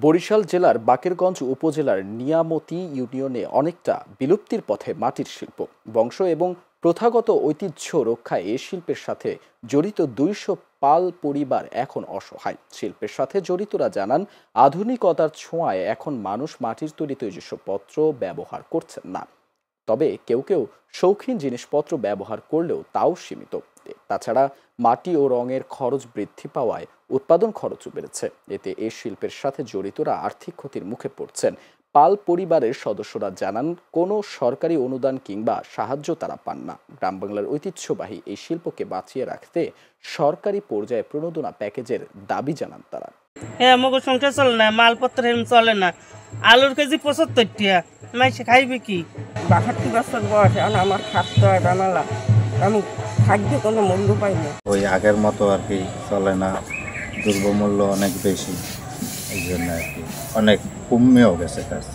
বরিশাল জেলার বাকেরগঞ্জ উপজেলার নিয়ামতি ইউনিয়নে অনেকটা বিলুপ্তির পথে মাটির শিল্প বংশ এবং প্রথাগত ঐতিহ্য রক্ষায় এ শিল্পের সাথে জড়িত ২০০ পাল পরিবার এখন অসহায়। শিল্পের সাথে জড়িতরা জানান, আধুনিকতার ছোঁয়ায় এখন মানুষ মাটির তৈরি জিনিসপত্র ব্যবহার করছেন না। তবে কেউ কেউ শৌখিন জিনিসপত্র ব্যবহার করলেও তাও সীমিত। তাছাড়া মাটি ও রঙের খরচ বৃদ্ধি পাওয়ায় উৎপাদন খরচও বেড়েছে। এতে এই শিল্পের সাথে জড়িতরা আর্থিক ক্ষতির মুখে পড়ছেন। পাল পরিবারের সদস্যরা জানান, কোনো সরকারি অনুদান কিংবা সাহায্য তারা পান না। গ্রাম বাংলার ঐতিহ্যবাহী এই শিল্পকে বাঁচিয়ে রাখতে সরকারি পর্যায়ে প্রণোদনা প্যাকেজের দাবি জানান তারা। হ্যাঁ, মগজ সংসার চলে না, মালপত্র চলে না। আলুর কেজি ৭৫ টাকা, মাইসে খাইবে কি? ৬২ বছর বয়স, আমার খাদ্য জানালা, আমি খাদ্য কোনো মূল্য পাই না। ওই আগের মতো আর কি চলে না, দ্রব্যমূল্য অনেক বেশি, এই জন্য আর কি অনেক কমেও গেছে কাজ।